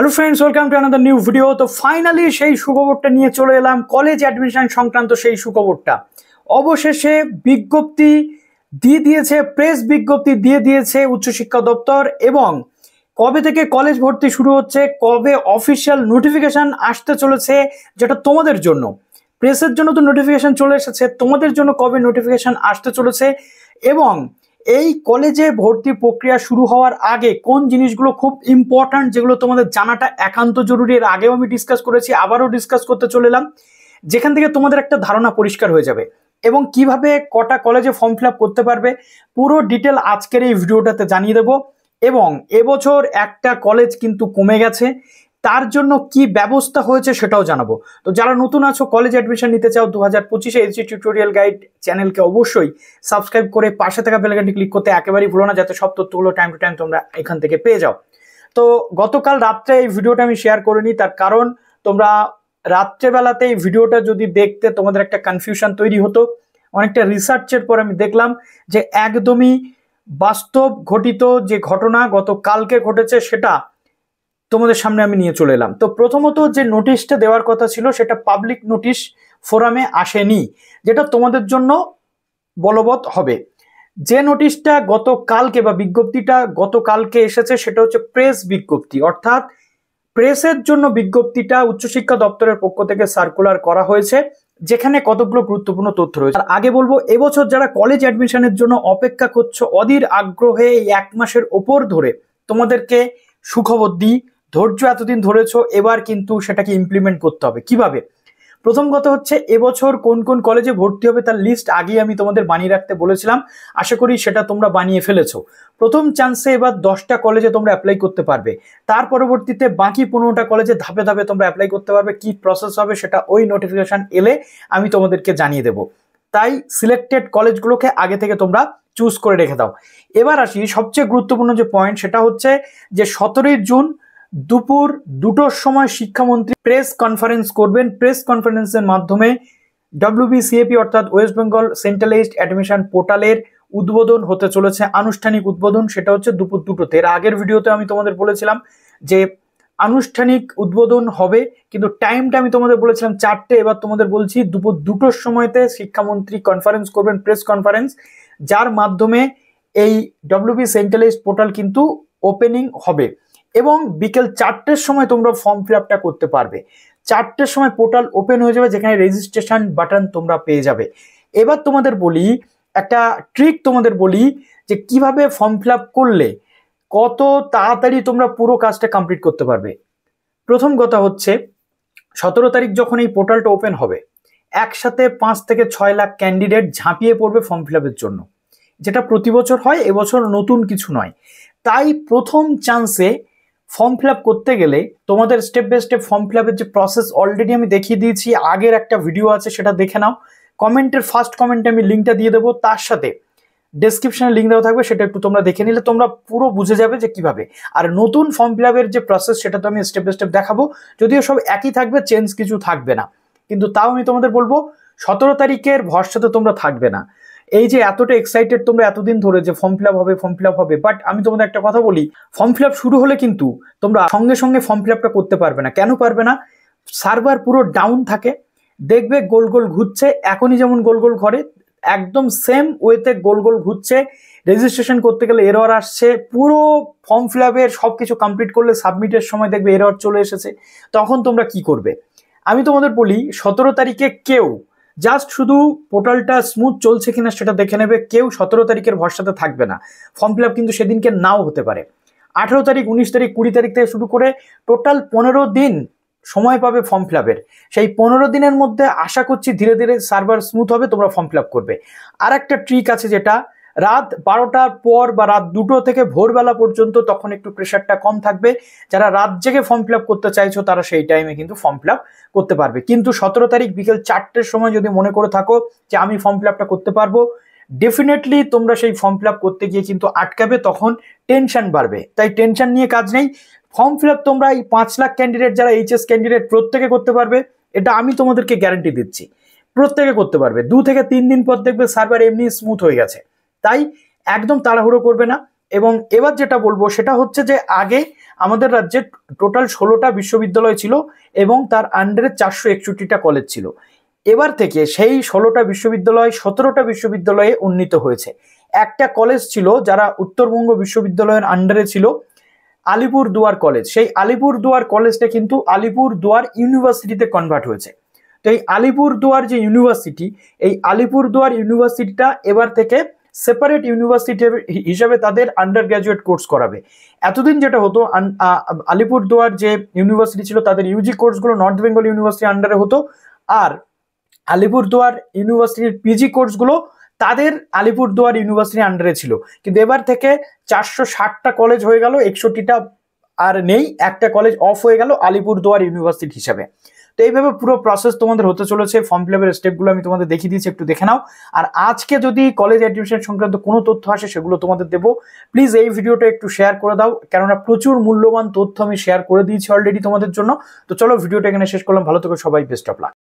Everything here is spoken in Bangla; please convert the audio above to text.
Hello friends, welcome to another new video. তো ফাইনালি সেই সুখবরটা নিয়ে চলে এলাম, কলেজ অ্যাডমিশন সংক্রান্ত সেই সুখবরটা। অবশেষে বিজ্ঞপ্তি দিয়ে দিয়েছে, প্রেস বিজ্ঞপ্তি দিয়ে দিয়েছে উচ্চশিক্ষা দপ্তর, এবং কবে থেকে কলেজ ভর্তি শুরু হচ্ছে, কবে অফিসিয়াল নোটিফিকেশন আসতে চলেছে, যেটা তোমাদের জন্য, প্রেসের জন্য তো নোটিফিকেশন চলে এসেছে, তোমাদের জন্য কবে নোটিফিকেশন আসতে চলেছে, এবং এই কলেজে ভর্তি প্রক্রিয়া শুরু হওয়ার আগে কোন জিনিসগুলো খুব ইম্পর্ট্যান্ট, যেগুলো তোমাদের জানাটা একান্ত জরুরি। এর আগেও আমি ডিসকাস করেছি, আবারও ডিসকাস করতে চলে এলাম, যেখান থেকে তোমাদের একটা ধারণা পরিষ্কার হয়ে যাবে এবং কিভাবে কটা কলেজে ফর্ম ফিল আপ করতে পারবে, পুরো ডিটেল আজকের এই ভিডিওটাতে জানিয়ে দেবো। এবং এবছর একটা কলেজ কিন্তু কমে গেছে, তার জন্য কি ব্যবস্থা হয়েছে সেটাও জানাবো। তো যারা নতুন আছো, কলেজ অ্যাডমিশন নিতে চাও 2025 এইচএসসি টিউটোরিয়াল গাইড চ্যানেলকে অবশ্যই সাবস্ক্রাইব করে পাশে থাকা বেল আইকনটি ক্লিক করতে একেবারেই ভুলো না, যাতে সব তথ্যগুলো টাইম টু টাইম তোমরা এখান থেকে পেয়ে যাও। তো গতকাল রাত্রে এই ভিডিওটা আমি শেয়ার করিনি, তার কারণ তোমরা রাত্রেবেলাতে এই ভিডিওটা যদি দেখতে তোমাদের একটা কনফিউশন তৈরি হতো। অনেকটা রিসার্চের পর আমি দেখলাম যে একদমই বাস্তব ঘটিত যে ঘটনা গতকালকে ঘটেছে সেটা তোমাদের সামনে আমি নিয়ে চলে এলাম। তো প্রথমত যে নোটিশটা দেওয়ার কথা ছিল সেটা পাবলিক নোটিশ ফোরামে আসেনি, যেটা তোমাদের জন্য বলবৎ হবে। যে নোটিশটা গতকালকে বা বিজ্ঞপ্তিটা গতকালকে এসেছে সেটা হচ্ছে প্রেস বিজ্ঞপ্তি, অর্থাৎ প্রেসের জন্য বিজ্ঞপ্তিটা উচ্চশিক্ষা দপ্তরের পক্ষ থেকে সার্কুলার করা হয়েছে, যেখানে কতগুলো গুরুত্বপূর্ণ তথ্য রয়েছে। আর আগে বলবো, এবছর যারা কলেজ অ্যাডমিশনের জন্য অপেক্ষা করছো অধীর আগ্রহে, এই 1 মাসের ওপর ধরে তোমাদেরকে সুখবর দিই, ধৈর্য এতদিন ধরেছো, এবার কিন্তু সেটাকে ইমপ্লিমেন্ট করতে হবে। কিভাবে? প্রথম কথা হচ্ছে, এবছর কোন কোন কলেজে ভর্তি হবে তার লিস্ট আগেই আমি তোমাদের বানিয়ে রাখতে বলেছিলাম, আশা করি সেটা তোমরা বানিয়ে ফেলেছো। প্রথম চান্সে এবার 10টা কলেজে তোমরা অ্যাপ্লাই করতে পারবে, তার পরবর্তীতে বাকি 15টা কলেজে ধাপে ধাপে তোমরা অ্যাপ্লাই করতে পারবে। কি প্রসেস হবে সেটা ওই নোটিফিকেশন এলে আমি তোমাদেরকে জানিয়ে দেবো, তাই সিলেক্টেড কলেজগুলোকে আগে থেকে তোমরা চুজ করে রেখে দাও। এবার আসি সবচেয়ে গুরুত্বপূর্ণ যে পয়েন্ট, সেটা হচ্ছে যে 17 জুন দুপুর 2টোর সময় শিক্ষামন্ত্রী প্রেস কনফারেন্স করবেন। প্রেস কনফারেন্সের মাধ্যমে WBCAP অর্থাৎ ওয়েস্ট বেঙ্গল সেন্ট্রালাইজড অ্যাডমিশন পোর্টালের উদ্বোধন হতে চলেছে, আনুষ্ঠানিক উদ্বোধন। সেটা হচ্ছে দুপুর 2টোতে। এর আগের ভিডিওতে আমি তোমাদের বলেছিলাম যে আনুষ্ঠানিক উদ্বোধন হবে, কিন্তু টাইমটা আমি তোমাদের বলেছিলাম 4টে, এবার তোমাদের বলছি দুপুর 2টোর সময়তে শিক্ষামন্ত্রী কনফারেন্স করবেন, প্রেস কনফারেন্স, যার মাধ্যমে এই WB সেন্ট্রালাইজড পোর্টাল কিন্তু ওপেনিং হবে। এবং বিকেল 4টের সময় তোমরা ফর্ম ফিল আপটা করতে পারবে। 4টের সময় পোর্টাল ওপেন হয়ে যাবে, যেখানে রেজিস্ট্রেশন বাটন তোমরা পেয়ে যাবে। এবার তোমাদের বলি, একটা ট্রিক তোমাদের বলি, যে কিভাবে ফর্ম ফিল আপ করলে কত তাড়াতাড়ি তোমরা পুরো কাজটা কমপ্লিট করতে পারবে। প্রথম কথা হচ্ছে, 17 তারিখ যখন এই পোর্টালটা ওপেন হবে, একসাথে 5 থেকে 6 লাখ ক্যান্ডিডেট ঝাঁপিয়ে পড়বে ফর্ম ফিল আপের জন্য, যেটা প্রতি বছর হয়, এবছর নতুন কিছু নয়। তাই প্রথম চান্সে ফর্ম ফিল আপ করতে গেলে তোমাদের step by step form fill আপের যে প্রসেস অলরেডি আমি দেখিয়ে দিয়েছি, আগের একটা ভিডিও আছে, সেটা দেখে নাও। কমেন্টের ফার্স্ট কমেন্টে আমি লিঙ্কটা দিয়ে দেবো, তার সাথে ডেসক্রিপশনে লিঙ্ক দেওয়া থাকবে, সেটা একটু তোমরা দেখে নিলে তোমরা পুরো বুঝে যাবে যে কিভাবে। আর নতুন ফর্ম ফিল আপের যে প্রসেস সেটা তো আমি স্টেপ বাই স্টেপ দেখাবো, যদিও সব একই থাকবে, চেঞ্জ কিছু থাকবে না, কিন্তু তাও আমি তোমাদের বলবো 17 তারিখের ভরসাতে তোমরা থাকবে না। এই যে এতটা এক্সাইটেড তোমরা এতদিন ধরে যে ফর্ম ফিল আপ হবে, ফর্ম ফিল আপ হবে, বাট আমি তোমাদের একটা কথা বলি, ফর্ম ফিল আপ শুরু হলে কিন্তু তোমরা সঙ্গে সঙ্গে ফর্ম ফিল আপটা করতে পারবে না। কেন পারবে না? সার্ভার পুরো ডাউন থাকে, দেখবে গোল গোল ঘুরছে, এখনই যেমন গোল গোল ঘরে একদম সেম ওয়েতে গোল গোল ঘুরছে। রেজিস্ট্রেশন করতে গেলে এরর আসছে, পুরো ফর্ম ফিল আপের সব কিছু কমপ্লিট করলে সাবমিটের সময় দেখবে এরর চলে এসেছে। তখন তোমরা কি করবে? আমি তোমাদের বলি, 17 তারিখে কেউ জাস্ট শুধু পোর্টালটা স্মুথ চলছে কিনা সেটা দেখে নেবে, কেউ 17 তারিখের ভরসাতে থাকবে না। ফর্ম ফিল আপ কিন্তু সেদিনকে নাও হতে পারে। 18 তারিখ, 19 তারিখ, 20 তারিখ থেকে শুরু করে টোটাল 15 দিন সময় পাবে ফর্ম ফিল আপের। সেই 15 দিনের মধ্যে আশা করছি ধীরে ধীরে সার্ভার স্মুথ হবে, তোমরা ফর্ম ফিল আপ করবে। আর একটা ট্রিক আছে, যেটা রাত 12টার পর বা রাত 2টো থেকে ভোরবেলা পর্যন্ত, তখন একটু প্রেশারটা কম থাকবে। যারা রাত জেগে ফর্ম ফিল আপ করতে চাইছো তারা সেই টাইমে কিন্তু ফর্ম ফিল আপ করতে পারবে। কিন্তু 17 তারিখ বিকেল 4টের সময় যদি মনে করে থাকো যে আমি ফর্ম ফিল আপটা করতে পারবো, ডেফিনেটলি তোমরা সেই ফর্ম ফিল আপ করতে গিয়ে কিন্তু আটকাবে, তখন টেনশন বাড়বে। তাই টেনশন নিয়ে কাজ নেই। ফর্ম ফিল আপ তোমরা এই 5 লাখ ক্যান্ডিডেট যারা এইচএস ক্যান্ডিডেট প্রত্যেকে করতে পারবে, এটা আমি তোমাদেরকে গ্যারান্টি দিচ্ছি। প্রত্যেকে করতে পারবে, 2 থেকে 3 দিন পর দেখবে সার্ভার এমনি স্মুথ হয়ে গেছে। তাই একদম তাড়াহুড়ো করবে না। এবং এবার যেটা বলবো সেটা হচ্ছে যে আগে আমাদের রাজ্যে টোটাল 16টা বিশ্ববিদ্যালয় ছিল এবং তার আন্ডারে 461টা কলেজ ছিল। এবার থেকে সেই 16টা বিশ্ববিদ্যালয় 17টা বিশ্ববিদ্যালয়ে উন্নীত হয়েছে। একটা কলেজ ছিল যারা উত্তরবঙ্গ বিশ্ববিদ্যালয়ের আন্ডারে ছিল, আলিপুরদুয়ার কলেজ। সেই আলিপুরদুয়ার কলেজটা কিন্তু আলিপুরদুয়ার ইউনিভার্সিটিতে কনভার্ট হয়েছে। তো এই আলিপুরদুয়ার যে ইউনিভার্সিটি, এই আলিপুরদুয়ার ইউনিভার্সিটিটা এবার থেকে সেপারেট ইউনিভার্সিটি হিসাবে তাদের আন্ডার গ্র্যাজুয়েট কোর্স করাবে। এতদিন যেটা হতো, আলিপুরদুয়ার যে ইউনিভার্সিটি ছিল তাদের ইউজি কোর্সগুলো নর্থ বেঙ্গল ইউনিভার্সিটির আন্ডারে হতো, আর আলিপুরদুয়ার ইউনিভার্সিটির পিজি কোর্সগুলো তাদের আলিপুরদুয়ার ইউনিভার্সিটির আন্ডারে ছিল। কিন্তু এবার থেকে 460টা কলেজ হয়ে গেল, 61টা আর নেই, একটা কলেজ অফ হয়ে গেল আলিপুরদুয়ার ইউনিভার্সিটি হিসাবে। তো এইভাবে পুরো প্রসেস তোমাদের হতে চলেছে। ফর্ম ফিল আপের স্টেপগুলো আমি তোমাদের দেখিয়ে দিয়েছি, একটু দেখে নাও। আর আজকে যদি কলেজ অ্যাডমিশন সংক্রান্ত কোনো তথ্য আসে সেগুলো তোমাদের দেবো। প্লিজ এই ভিডিওটা একটু শেয়ার করে দাও, কেননা প্রচুর মূল্যবান তথ্য আমি শেয়ার করে দিয়েছি অলরেডি তোমাদের জন্য। তো চলো ভিডিওটা এখানে শেষ করলাম, ভালো থেকো সবাই, বেস্ট অফ লাক।